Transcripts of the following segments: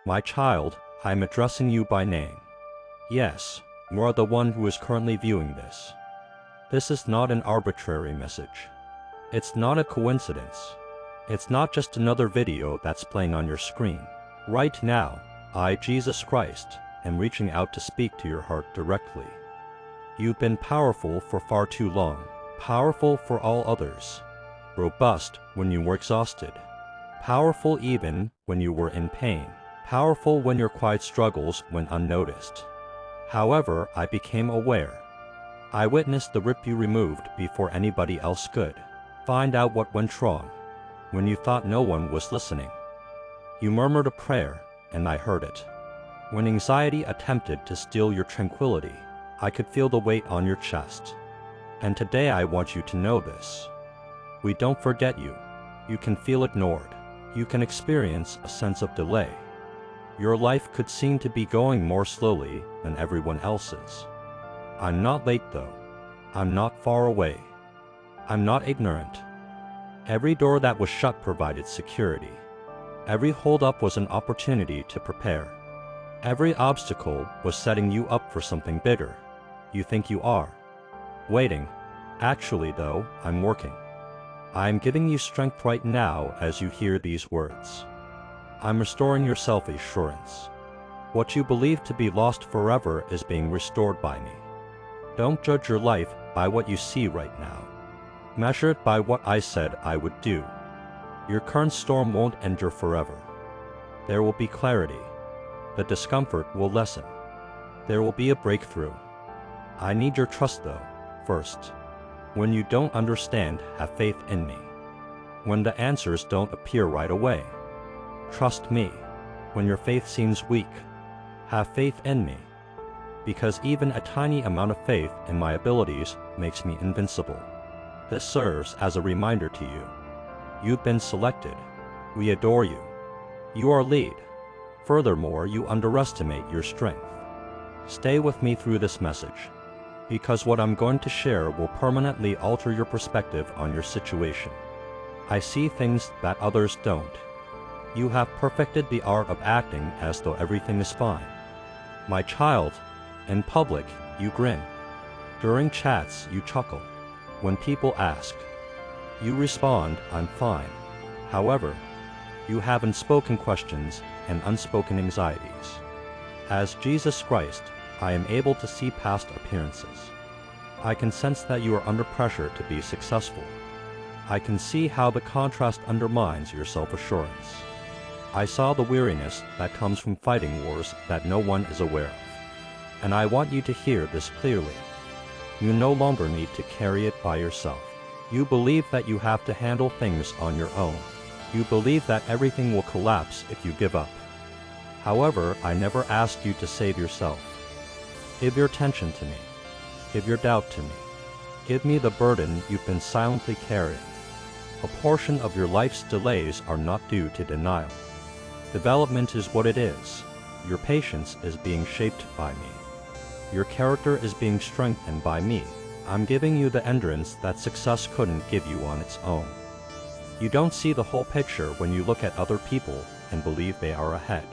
My child, I am addressing you by name. Yes, you are the one who is currently viewing this. This is not an arbitrary message. It's not a coincidence. It's not just another video that's playing on your screen. Right now, I, Jesus Christ, am reaching out to speak to your heart directly. You've been powerful for far too long, powerful for all others, robust when you were exhausted, powerful even when you were in pain, powerful when your quiet struggles went unnoticed. However, I became aware. I witnessed the rip you removed before anybody else could. Find out what went wrong. When you thought no one was listening, you murmured a prayer, and I heard it. When anxiety attempted to steal your tranquility, I could feel the weight on your chest. And today I want you to know this. We don't forget you. You can feel ignored. You can experience a sense of delay. Your life could seem to be going more slowly than everyone else's. I'm not late though. I'm not far away. I'm not ignorant. Every door that was shut provided security. Every holdup was an opportunity to prepare. Every obstacle was setting you up for something bigger. You think you are waiting. Actually though, I'm working. I'm giving you strength right now as you hear these words. I'm restoring your self-assurance. What you believe to be lost forever is being restored by me. Don't judge your life by what you see right now. Measure it by what I said I would do. Your current storm won't endure forever. There will be clarity. The discomfort will lessen. There will be a breakthrough. I need your trust though, first. When you don't understand, have faith in me. When the answers don't appear right away, trust me. When your faith seems weak, have faith in me. Because even a tiny amount of faith in my abilities makes me invincible. This serves as a reminder to you. You've been selected. We adore you. You are lead. Furthermore, you underestimate your strength. Stay with me through this message, because what I'm going to share will permanently alter your perspective on your situation. I see things that others don't. You have perfected the art of acting as though everything is fine. My child, in public, you grin. During chats, you chuckle. When people ask, you respond, I'm fine. However, you have unspoken questions and unspoken anxieties. As Jesus Christ, I am able to see past appearances. I can sense that you are under pressure to be successful. I can see how the contrast undermines your self-assurance. I saw the weariness that comes from fighting wars that no one is aware of. And I want you to hear this clearly. You no longer need to carry it by yourself. You believe that you have to handle things on your own. You believe that everything will collapse if you give up. However, I never asked you to save yourself. Give your tension to me. Give your doubt to me. Give me the burden you've been silently carrying. A portion of your life's delays are not due to denial. Development is what it is. Your patience is being shaped by me. Your character is being strengthened by me. I'm giving you the endurance that success couldn't give you on its own. You don't see the whole picture when you look at other people and believe they are ahead.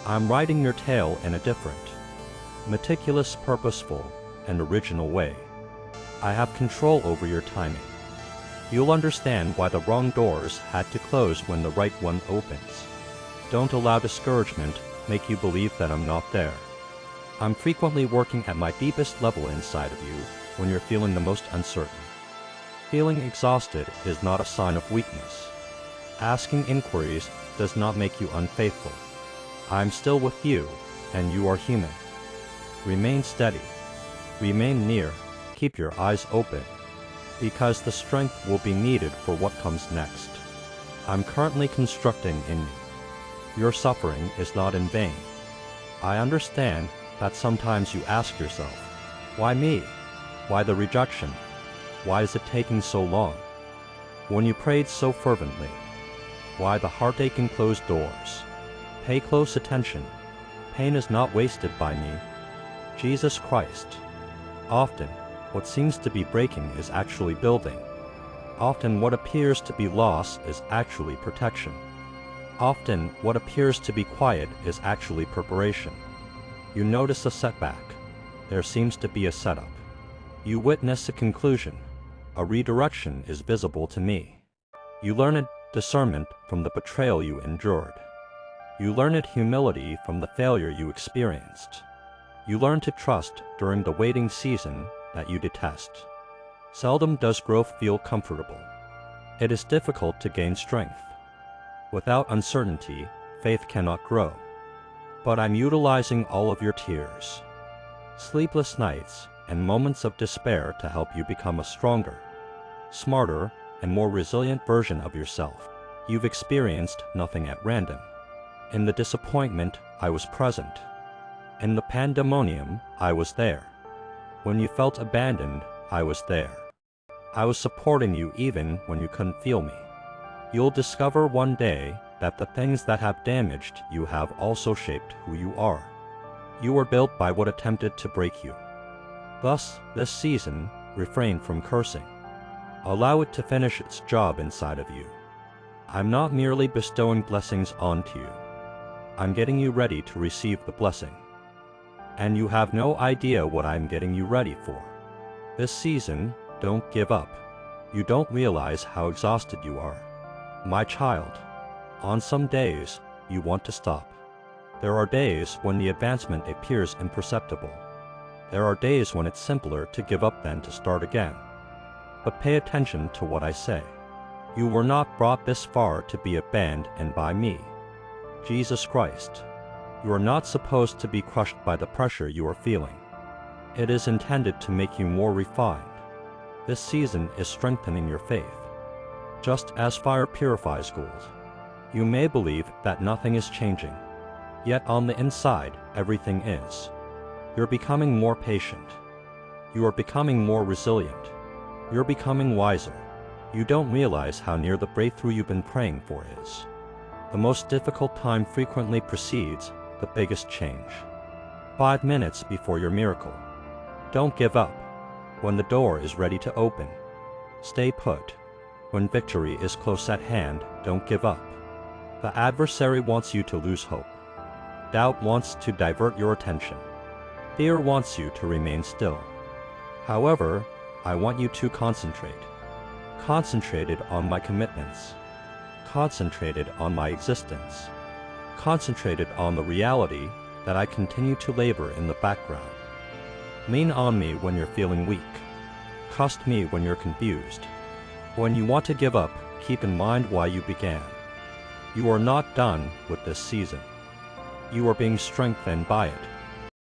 I'm writing your tale in a different, meticulous, purposeful, and original way. I have control over your timing. You'll understand why the wrong doors had to close when the right one opens. Don't allow discouragement make you believe that I'm not there. I'm frequently working at my deepest level inside of you when you're feeling the most uncertain. Feeling exhausted is not a sign of weakness. Asking inquiries does not make you unfaithful. I'm still with you, and you are human. Remain steady. Remain near. Keep your eyes open, because the strength will be needed for what comes next. I'm currently constructing in you. Your suffering is not in vain. I understand that sometimes you ask yourself, why me? Why the rejection? Why is it taking so long? When you prayed so fervently, why the heartache and closed doors? Pay close attention. Pain is not wasted by me. Jesus Christ. Often, what seems to be breaking is actually building. Often what appears to be loss is actually protection. Often, what appears to be quiet is actually preparation. You notice a setback. There seems to be a setup. You witness a conclusion. A redirection is visible to me. You learn a discernment from the betrayal you endured. You learn it humility from the failure you experienced. You learn to trust during the waiting season that you detest. Seldom does growth feel comfortable. It is difficult to gain strength. Without uncertainty, faith cannot grow. But I'm utilizing all of your tears, sleepless nights, and moments of despair to help you become a stronger, smarter, and more resilient version of yourself. You've experienced nothing at random. In the disappointment, I was present. In the pandemonium, I was there. When you felt abandoned, I was there. I was supporting you even when you couldn't feel me. You'll discover one day that the things that have damaged you have also shaped who you are. You were built by what attempted to break you. Thus, this season, refrain from cursing. Allow it to finish its job inside of you. I'm not merely bestowing blessings onto you. I'm getting you ready to receive the blessing. And you have no idea what I'm getting you ready for. This season, don't give up. You don't realize how exhausted you are. My child, on some days, you want to stop. There are days when the advancement appears imperceptible. There are days when it's simpler to give up than to start again. But pay attention to what I say. You were not brought this far to be abandoned by me, Jesus Christ. You are not supposed to be crushed by the pressure you are feeling. It is intended to make you more refined. This season is strengthening your faith. Just as fire purifies gold, you may believe that nothing is changing, yet on the inside, everything is. You're becoming more patient. You are becoming more resilient. You're becoming wiser. You don't realize how near the breakthrough you've been praying for is. The most difficult time frequently precedes the biggest change. 5 minutes before your miracle. Don't give up. When the door is ready to open, stay put. When victory is close at hand, don't give up. The adversary wants you to lose hope. Doubt wants to divert your attention. Fear wants you to remain still. However, I want you to concentrate. Concentrated on my commitments. Concentrated on my existence. Concentrated on the reality that I continue to labor in the background. Lean on me when you're feeling weak. Trust me when you're confused. When you want to give up, keep in mind why you began. You are not done with this season. You are being strengthened by it.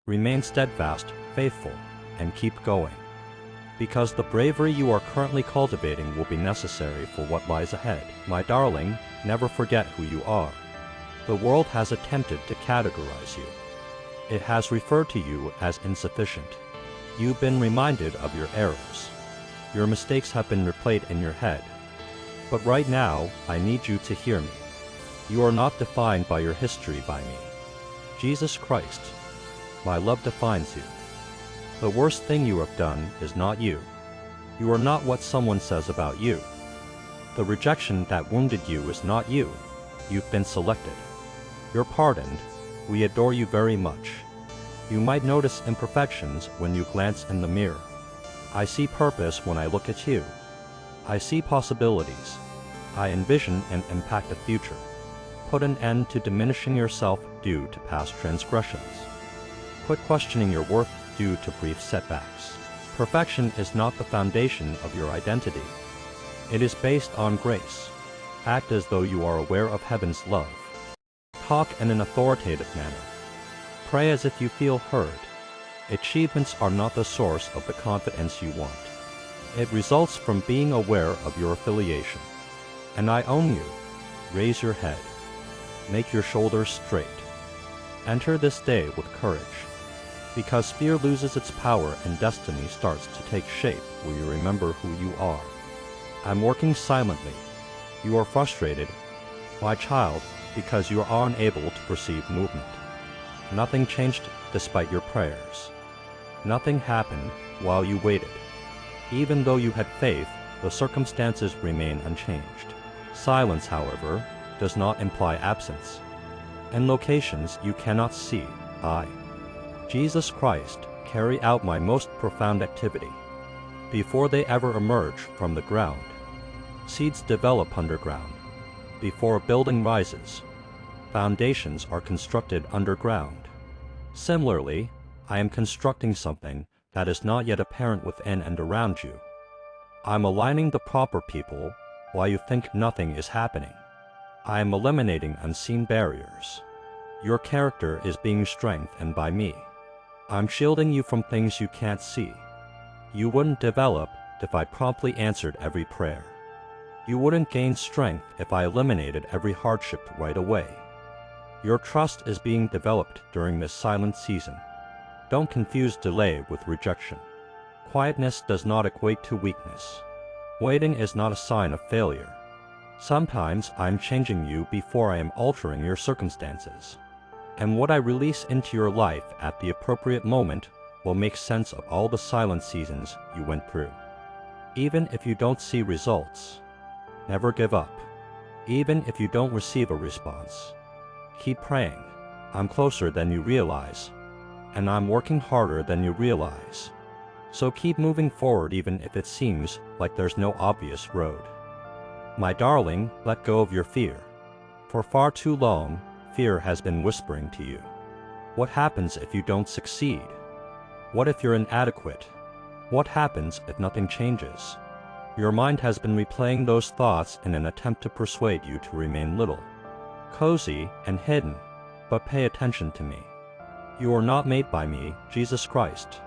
Remain steadfast, faithful, and keep going. Because the bravery you are currently cultivating will be necessary for what lies ahead. My darling, never forget who you are. The world has attempted to categorize you. It has referred to you as insufficient. You've been reminded of your errors. Your mistakes have been replayed in your head. But right now, I need you to hear me. You are not defined by your history by me. Jesus Christ, my love defines you. The worst thing you have done is not you. You are not what someone says about you. The rejection that wounded you is not you. You've been selected. You're pardoned. We adore you very much. You might notice imperfections when you glance in the mirror. I see purpose when I look at you. I see possibilities. I envision and impact a future. Put an end to diminishing yourself due to past transgressions. Quit questioning your worth due to brief setbacks. Perfection is not the foundation of your identity. It is based on grace. Act as though you are aware of heaven's love. Talk in an authoritative manner. Pray as if you feel heard. Achievements are not the source of the confidence you want. It results from being aware of your affiliation. And I own you. Raise your head. Make your shoulders straight. Enter this day with courage. Because fear loses its power and destiny starts to take shape when you remember who you are. I'm working silently. You are frustrated, my child, because you are unable to perceive movement. Nothing changed despite your prayers. Nothing happened while you waited. Even though you had faith, the circumstances remain unchanged. Silence, however, does not imply absence. In locations you cannot see, I, Jesus Christ, carry out my most profound activity. Before they ever emerge from the ground, seeds develop underground. Before a building rises, foundations are constructed underground. Similarly, I am constructing something that is not yet apparent within and around you. I'm aligning the proper people while you think nothing is happening. I am eliminating unseen barriers. Your character is being strengthened by me. I'm shielding you from things you can't see. You wouldn't develop if I promptly answered every prayer. You wouldn't gain strength if I eliminated every hardship right away. Your trust is being developed during this silent season. Don't confuse delay with rejection. Quietness does not equate to weakness. Waiting is not a sign of failure. Sometimes I'm changing you before I am altering your circumstances. And what I release into your life at the appropriate moment will make sense of all the silent seasons you went through. Even if you don't see results, never give up. Even if you don't receive a response, keep praying. I'm closer than you realize, and I'm working harder than you realize. So keep moving forward even if it seems like there's no obvious road. My darling, let go of your fear. For far too long, fear has been whispering to you. What happens if you don't succeed? What if you're inadequate? What happens if nothing changes? Your mind has been replaying those thoughts in an attempt to persuade you to remain little, cozy, and hidden. But pay attention to me. You are not made by me, Jesus Christ,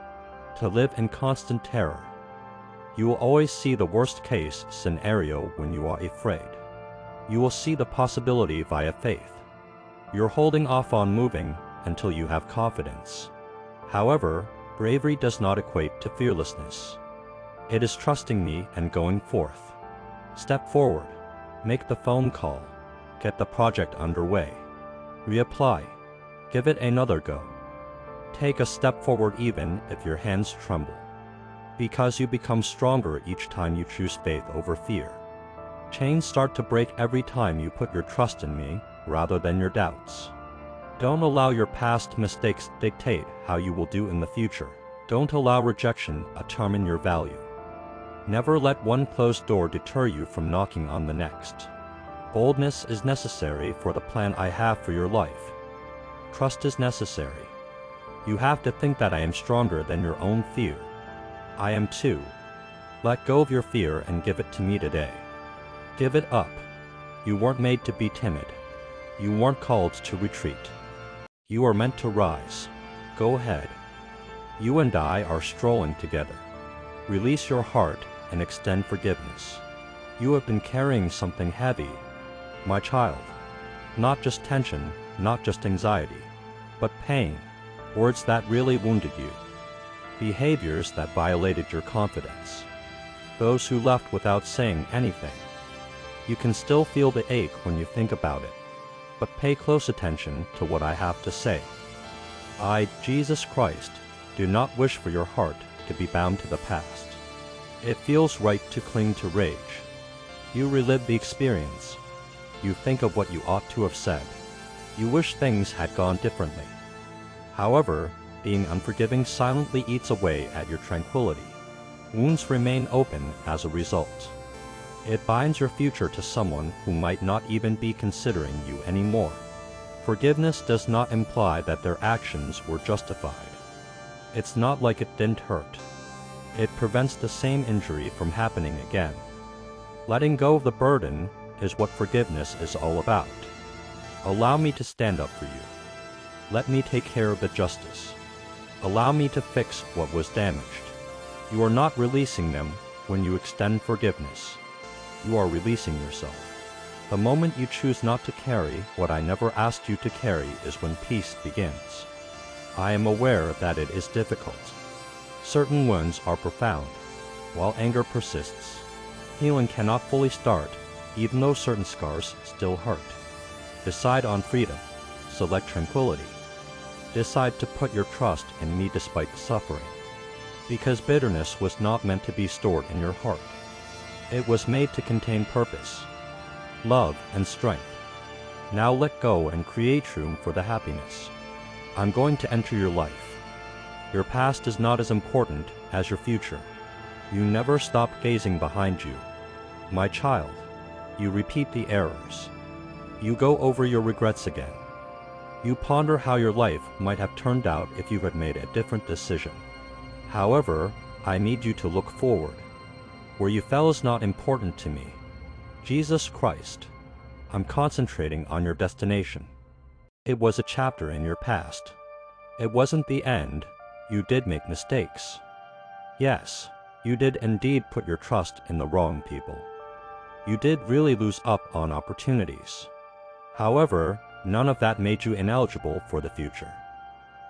to live in constant terror. You will always see the worst-case scenario when you are afraid. You will see the possibility via faith. You're holding off on moving until you have confidence. However, bravery does not equate to fearlessness. It is trusting me and going forth. Step forward. Make the phone call. Get the project underway. Reapply. Give it another go. Take a step forward even if your hands tremble. Because you become stronger each time you choose faith over fear. Chains start to break every time you put your trust in me rather than your doubts. Don't allow your past mistakes dictate how you will do in the future. Don't allow rejection determine your value. Never let one closed door deter you from knocking on the next. Boldness is necessary for the plan I have for your life. Trust is necessary. You have to think that I am stronger than your own fear. I am too. Let go of your fear and give it to me today. Give it up. You weren't made to be timid. You weren't called to retreat. You are meant to rise. Go ahead. You and I are strolling together. Release your heart and extend forgiveness. You have been carrying something heavy, my child. Not just tension, not just anxiety, but pain, words that really wounded you. Behaviors that violated your confidence. Those who left without saying anything. You can still feel the ache when you think about it, but pay close attention to what I have to say. I, Jesus Christ, do not wish for your heart to be bound to the past. It feels right to cling to rage. You relive the experience. You think of what you ought to have said. You wish things had gone differently. However, being unforgiving silently eats away at your tranquility. Wounds remain open as a result. It binds your future to someone who might not even be considering you anymore. Forgiveness does not imply that their actions were justified. It's not like it didn't hurt. It prevents the same injury from happening again. Letting go of the burden is what forgiveness is all about. Allow me to stand up for you. Let me take care of the justice. Allow me to fix what was damaged. You are not releasing them when you extend forgiveness. You are releasing yourself. The moment you choose not to carry what I never asked you to carry is when peace begins. I am aware that it is difficult. Certain wounds are profound, while anger persists. Healing cannot fully start, even though certain scars still hurt. Decide on freedom. Select tranquility. Decide to put your trust in me despite the suffering. Because bitterness was not meant to be stored in your heart. It was made to contain purpose, love, and strength. Now let go and create room for the happiness. I'm going to enter your life. Your past is not as important as your future. You never stop gazing behind you. My child, you repeat the errors. You go over your regrets again. You ponder how your life might have turned out if you had made a different decision. However, I need you to look forward. Where you fell is not important to me. Jesus Christ. I'm concentrating on your destination. It was a chapter in your past. It wasn't the end. You did make mistakes. Yes, you did indeed put your trust in the wrong people. You did really lose up on opportunities. However, none of that made you ineligible for the future.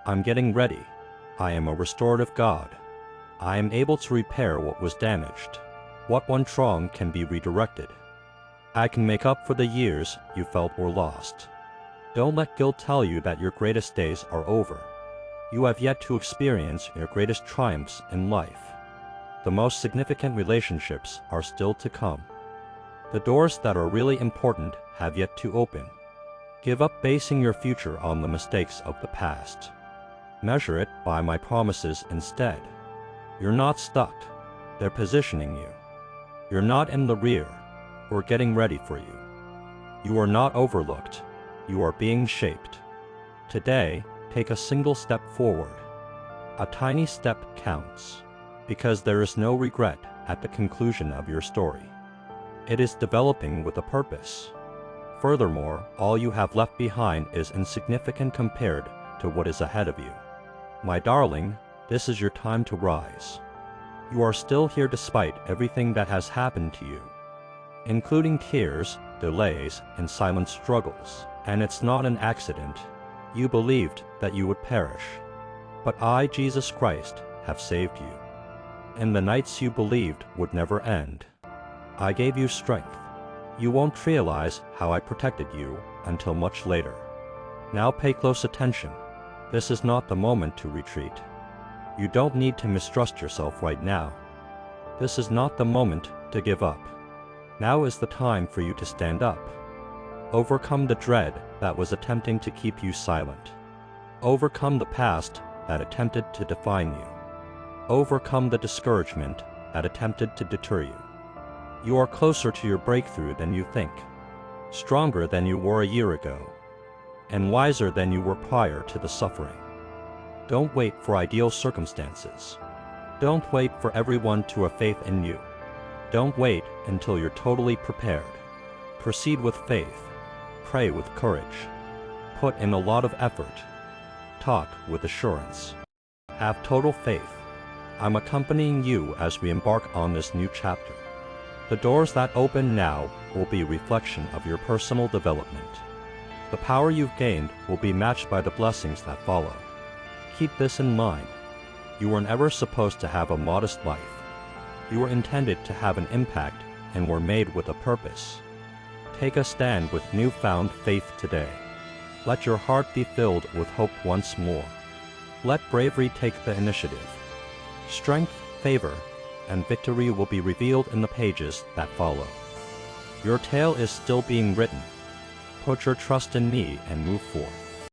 I'm getting ready. I am a restorative God. I am able to repair what was damaged. What went wrong can be redirected. I can make up for the years you felt were lost. Don't let guilt tell you that your greatest days are over. You have yet to experience your greatest triumphs in life. The most significant relationships are still to come. The doors that are really important have yet to open. Give up basing your future on the mistakes of the past. Measure it by my promises instead. You're not stuck. They're positioning you. You're not in the rear. We're getting ready for you. You are not overlooked. You are being shaped. Today, take a single step forward. A tiny step counts, because there is no regret at the conclusion of your story. It is developing with a purpose. Furthermore, all you have left behind is insignificant compared to what is ahead of you. My darling, this is your time to rise. You are still here despite everything that has happened to you, including tears, delays, and silent struggles. And it's not an accident. You believed that you would perish. But I, Jesus Christ, have saved you. And the nights you believed would never end. I gave you strength. You won't realize how I protected you until much later. Now pay close attention. This is not the moment to retreat. You don't need to mistrust yourself right now. This is not the moment to give up. Now is the time for you to stand up. Overcome the dread that was attempting to keep you silent. Overcome the past that attempted to define you. Overcome the discouragement that attempted to deter you. You are closer to your breakthrough than you think, stronger than you were a year ago, and wiser than you were prior to the suffering. Don't wait for ideal circumstances. Don't wait for everyone to have faith in you. Don't wait until you're totally prepared. Proceed with faith. Pray with courage. Put in a lot of effort. Talk with assurance. Have total faith. I'm accompanying you as we embark on this new chapter. The doors that open now will be a reflection of your personal development. The power you've gained will be matched by the blessings that follow. Keep this in mind. You were never supposed to have a modest life. You were intended to have an impact and were made with a purpose. Take a stand with newfound faith today. Let your heart be filled with hope once more. Let bravery take the initiative. Strength, favor, and victory will be revealed in the pages that follow. Your tale is still being written. Put your trust in me and move forth.